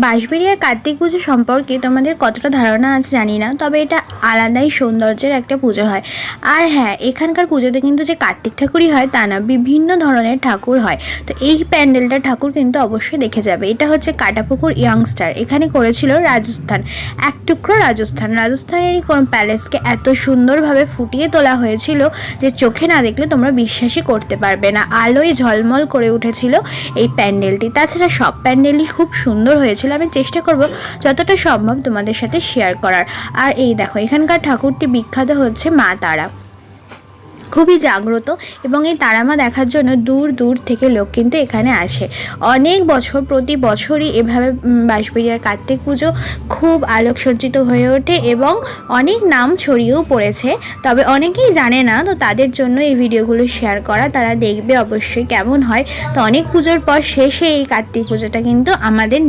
বাঁশবেড়িয়ার কার্তিক পুজো সম্পর্কে তোমাদের কতটা ধারণা আছে জানি না, তবে এটা আলাদাই সৌন্দর্যের একটা পুজো হয়। আর হ্যাঁ, এখানকার পুজোতে কিন্তু যে কার্তিক ঠাকুরই হয় তা না, বিভিন্ন ধরনের ঠাকুর হয়। তো এই প্যান্ডেলটা ঠাকুর কিন্তু অবশ্যই দেখে যাবে। এটা হচ্ছে কাটাপুকুর ইয়াংস্টার, এখানে করেছিল রাজস্থান, এক টুকরো রাজস্থানেরই কোন প্যালেসকে এত সুন্দরভাবে ফুটিয়ে তোলা হয়েছিল যে চোখে না দেখলে তোমরা বিশ্বাসই করতে পারবে না। আলোয় ঝলমল করে উঠেছিল এই প্যান্ডেলটি। তাছাড়া সব প্যান্ডেলই খুব সুন্দর হয়েছিল। আমি চেষ্টা করব যতটা সম্ভব তোমাদের সাথে শেয়ার করার। আর এই দেখো, এখানকার ঠাকুরটি বিখ্যাত হচ্ছে মা তারা, খুবই জাগ্রত, এবং এই তারামা দেখার জন্য দূর দূর থেকে লোক কিন্তু এখানে আসে। অনেক বছর, প্রতি বছরই এভাবে বাঁশবেড়িয়ার কার্তিক পুজো খুব আলোকসজ্জিত হয়ে ওঠে এবং অনেক নাম ছড়িয়েও পড়েছে। তবে অনেকেই জানে না, তো তাদের জন্য এই ভিডিওগুলো শেয়ার করা, তারা দেখবে অবশ্যই কেমন হয়। তো অনেক পুজোর পর শেষে এই কার্তিক পুজোটা কিন্তু আমাদের